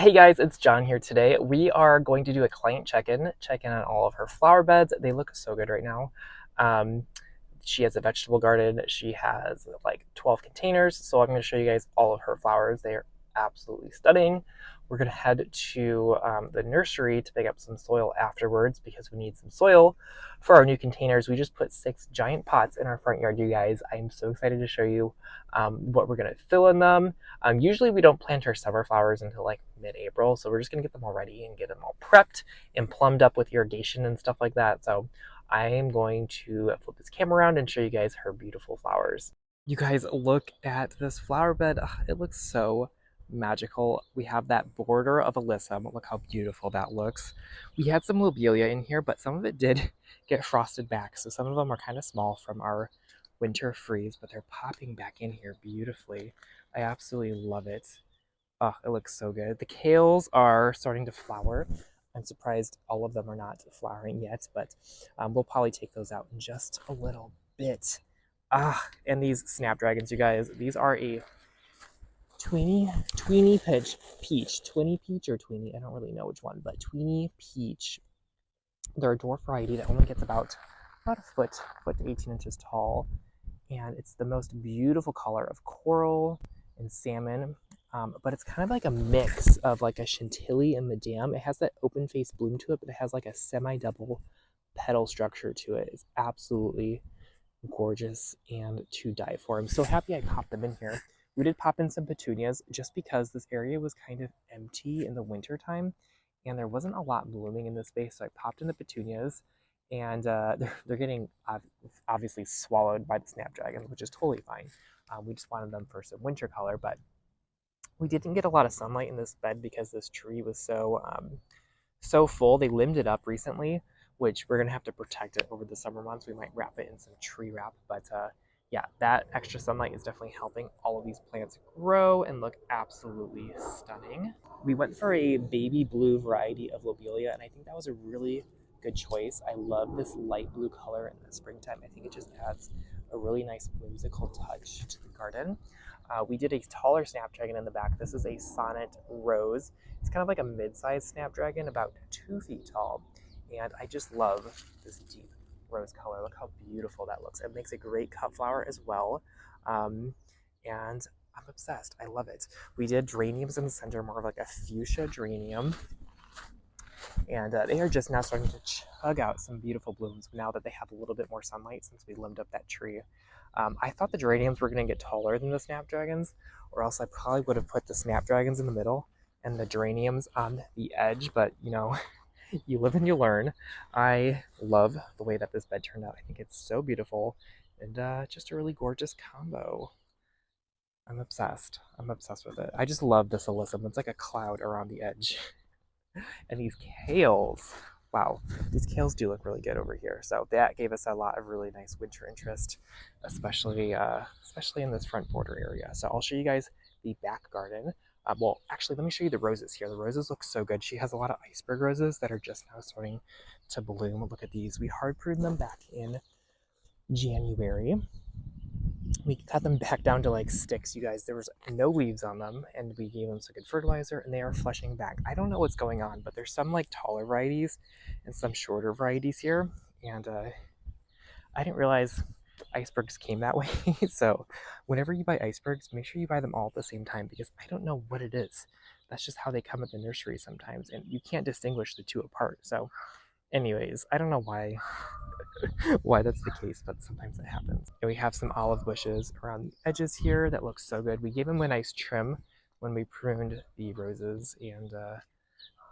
Hey guys, it's John here today. We are going to do a client check in on all of her flower beds. They look so good right now. Um, she has a vegetable garden. She has like 12 containers. So I'm going to show you guys all of her flowers. They are absolutely stunning. We're going to head to the nursery to pick up some soil afterwards because we need some soil for our new containers. We just put 6 giant pots in our front yard, you guys. I'm so excited to show you what we're going to fill in them. Usually we don't plant our summer flowers until like mid-April, so we're just going to get them all ready and get them all prepped and plumbed up with irrigation and stuff like that. So I am going to flip this camera around and show you guys her beautiful flowers. You guys, look at this flower bed. Ugh, it looks so magical. We have that border of alyssum. Look how beautiful that looks. We had some lobelia in here, but some of it did get frosted back. So some of them are kind of small from our winter freeze, but they're popping back in here beautifully. I absolutely love it. Oh, it looks so good. The kales are starting to flower. I'm surprised all of them are not flowering yet, but we'll probably take those out in just a little bit. And these snapdragons, you guys, these are a tweeny peach, twinny peach or tweeny, I don't really know which one, but tweeny peach. They're a dwarf variety that only gets about a foot to 18 inches tall, and it's the most beautiful color of coral and salmon. But it's kind of like a mix of like a chantilly and madame. It has that open face bloom to it, but it has like a semi-double petal structure to it. It's absolutely gorgeous and to die for. I'm so happy I popped them in here. We did pop in some petunias just because this area was kind of empty in the winter time and there wasn't a lot blooming in this space. So I popped in the petunias and they're getting obviously swallowed by the snapdragons, which is totally fine. We just wanted them for some winter color, but we didn't get a lot of sunlight in this bed because this tree was so full. They limbed it up recently, which we're gonna have to protect it over the summer months. We might wrap it in some tree wrap, but yeah, that extra sunlight is definitely helping all of these plants grow and look absolutely stunning. We went for a baby blue variety of lobelia, and I think that was a really good choice. I love this light blue color in the springtime. I think it just adds a really nice whimsical touch to the garden. We did a taller snapdragon in the back. This is a sonnet rose. It's kind of like a mid-sized snapdragon, about 2 feet tall. And I just love this deep rose color. Look how beautiful that looks. It makes a great cut flower as well. And I'm obsessed. I love it. We did geraniums in the center, more of like a fuchsia geranium. And they are just now starting to chug out some beautiful blooms now that they have a little bit more sunlight since we limbed up that tree. I thought the geraniums were going to get taller than the snapdragons, or else I probably would have put the snapdragons in the middle and the geraniums on the edge, but you know, you live and you learn. I love the way that this bed turned out. I think it's so beautiful and just a really gorgeous combo. I'm obsessed. I'm obsessed with it. I just love this alyssum. It's like a cloud around the edge. And these kales, wow, these kales do look really good over here. So that gave us a lot of really nice winter interest, especially in this front border area. So I'll show you guys the back garden. Well, actually, let me show you the roses here. The roses look so good. She has a lot of iceberg roses that are just now starting to bloom. Look at these. We hard pruned them back in January. We cut them back down to like sticks, you guys. There was no leaves on them, and we gave them some good fertilizer, and they are flushing back. I don't know what's going on, but there's some like taller varieties and some shorter varieties here, and I didn't realize icebergs came that way. So whenever you buy icebergs, make sure you buy them all at the same time because I don't know what it is. That's just how they come at the nursery sometimes, and you can't distinguish the two apart. So anyways, I don't know why that's the case, but sometimes it happens. And we have some olive bushes around the edges here that look so good. We gave them a nice trim when we pruned the roses, and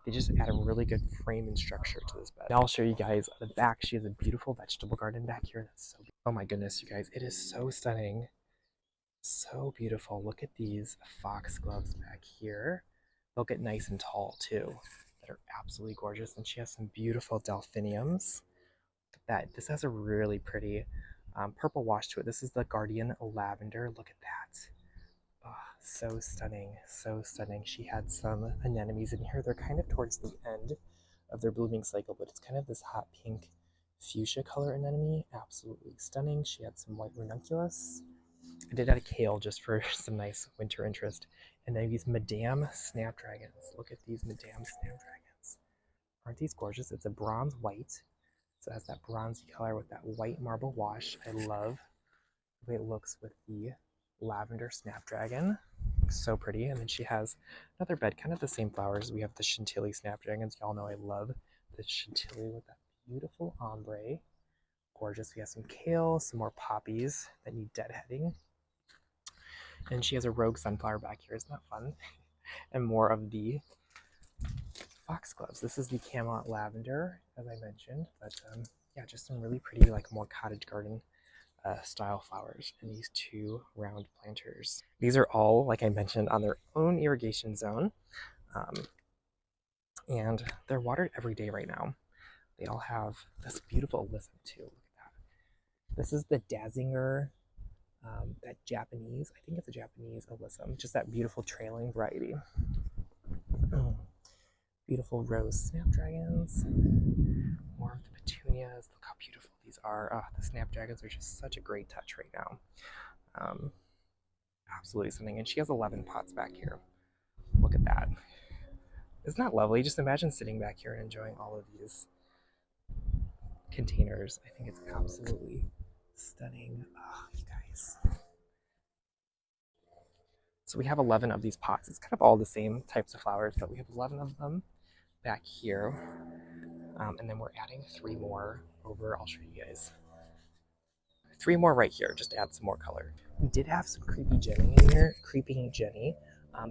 they just add a really good frame and structure to this bed. Now I'll show you guys the back. She has a beautiful vegetable garden back here. That's so, oh my goodness, you guys, it is so stunning. So beautiful. Look at these foxgloves back here. They'll get nice and tall too. That are absolutely gorgeous. And she has some beautiful delphiniums. That this has a really pretty purple wash to it. This is the Guardian Lavender. Look at that. Oh, so stunning, so stunning. She had some anemones in here. They're kind of towards the end of their blooming cycle, but it's kind of this hot pink fuchsia color anemone. Absolutely stunning. She had some white ranunculus. I did add a kale just for some nice winter interest. And then these Madame Snapdragons. Look at these Madame Snapdragons. Aren't these gorgeous? It's a bronze white. So it has that bronzy color with that white marble wash. I love the way it looks with the lavender snapdragon. So pretty. And then she has another bed, kind of the same flowers. We have the Chantilly snapdragons. Y'all know I love the Chantilly with that beautiful ombre. Gorgeous. We have some kale, some more poppies that need deadheading. And she has a rogue sunflower back here. Isn't that fun? And more of the foxgloves. This is the Camelot lavender, as I mentioned. But yeah, just some really pretty, like more cottage garden style flowers. And these two round planters. These are all, like I mentioned, on their own irrigation zone. And they're watered every day right now. They all have this beautiful alyssum too. Look at that. This is the Dazinger, that Japanese, I think it's a Japanese alyssum, just that beautiful trailing variety. Beautiful rose snapdragons. More of the petunias. Look how beautiful these are. The snapdragons are just such a great touch right now. Absolutely something. And she has 11 pots back here. Look at that. Isn't that lovely? Just imagine sitting back here and enjoying all of these containers. I think it's absolutely stunning. Oh, you guys. So we have 11 of these pots. It's kind of all the same types of flowers, but we have 11 of them back here. And then we're adding 3 more over. I'll show you guys. 3 more right here, just to add some more color. We did have some creeping Jenny in here,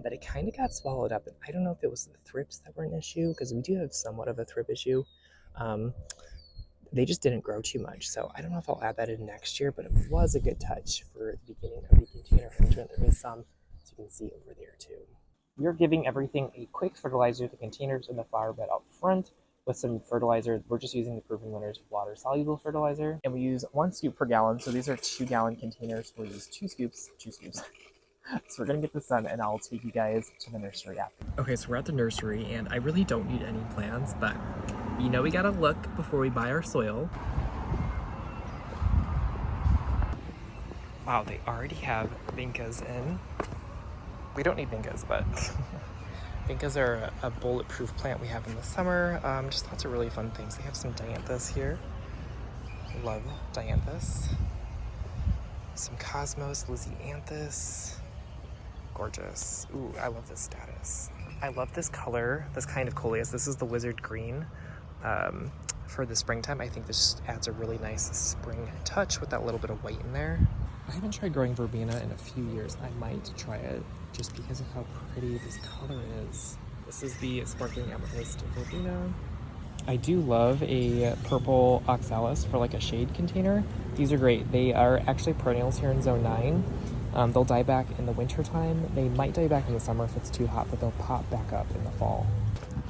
but it kind of got swallowed up. And I don't know if it was the thrips that were an issue, because we do have somewhat of a thrip issue. They just didn't grow too much, so I don't know if I'll add that in next year, but it was a good touch for the beginning of the container arrangement. There is some, as you can see over there too. We are giving everything a quick fertilizer, the containers and the flower bed out front with some fertilizer. We're just using the Proven Winners water-soluble fertilizer, and we use 1 scoop per gallon, so these are 2-gallon containers. We'll use 2 scoops. So we're gonna get this done, and I'll take you guys to the nursery after. Okay, so we're at the nursery, and I really don't need any plants, but you know we gotta look before we buy our soil. Wow, they already have vincas in. We don't need vincas, but vincas are a bulletproof plant we have in the summer. Just lots of really fun things. They have some dianthus here. Love dianthus. Some cosmos, lisianthus. Gorgeous. Ooh, I love this status. I love this color, this kind of coleus. This is the wizard green. For the springtime, I think this adds a really nice spring touch with that little bit of white in there. I haven't tried growing verbena in a few years. I might try it just because of how pretty this color is. This is the sparkling amethyst verbena. I do love a purple oxalis for like a shade container. These are great. They are actually perennials here in zone 9. They'll die back in the winter time. They might die back in the summer if it's too hot, but they'll pop back up in the fall.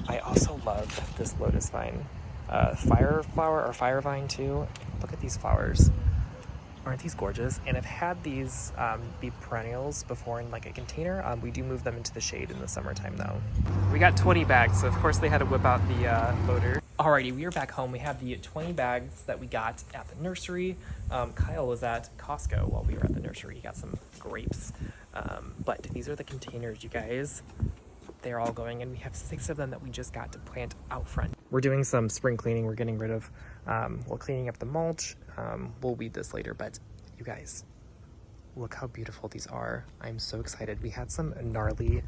I also love this lotus vine. Fire flower or fire vine too. Look at these flowers. Aren't these gorgeous? And I've had these be perennials before in like a container. We do move them into the shade in the summertime though. We got 20 bags, so of course they had to whip out the loader. Alrighty, we are back home. We have the 20 bags that we got at the nursery. Kyle was at Costco while we were at the nursery. He got some grapes. But these are the containers, you guys. They're all going, and we have 6 of them that we just got to plant out front. We're doing some spring cleaning. We're getting rid of, we're cleaning up the mulch. We'll weed this later, but you guys, look how beautiful these are. I'm so excited. We had some gnarly,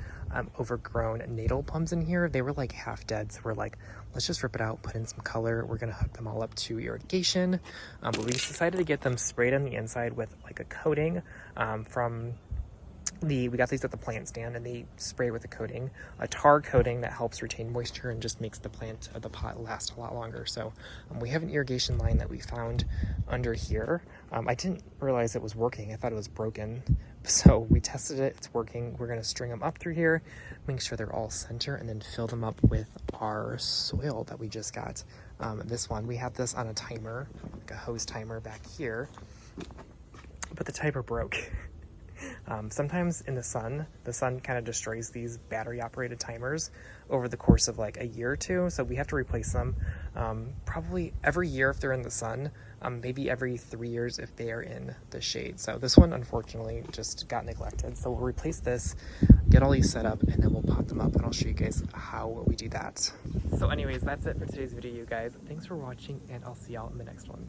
overgrown natal plums in here. They were like half dead, so we're like, let's just rip it out, put in some color. We're gonna hook them all up to irrigation. But we decided to get them sprayed on the inside with like a coating we got these at the plant stand, and they spray with a coating, a tar coating that helps retain moisture and just makes the plant of the pot last a lot longer. So we have an irrigation line that we found under here. I didn't realize it was working. I thought it was broken. So we tested it, it's working. We're gonna string them up through here, make sure they're all center, and then fill them up with our soil that we just got. This one, we have this on a timer, like a hose timer back here, but the timer broke. Sometimes in the sun kind of destroys these battery operated timers over the course of like a year or two. So we have to replace them probably every year if they're in the sun, maybe every 3 years if they are in the shade. So this one unfortunately just got neglected. So we'll replace this, get all these set up, and then we'll pop them up and I'll show you guys how we do that. So anyways, that's it for today's video, you guys. Thanks for watching and I'll see y'all in the next one.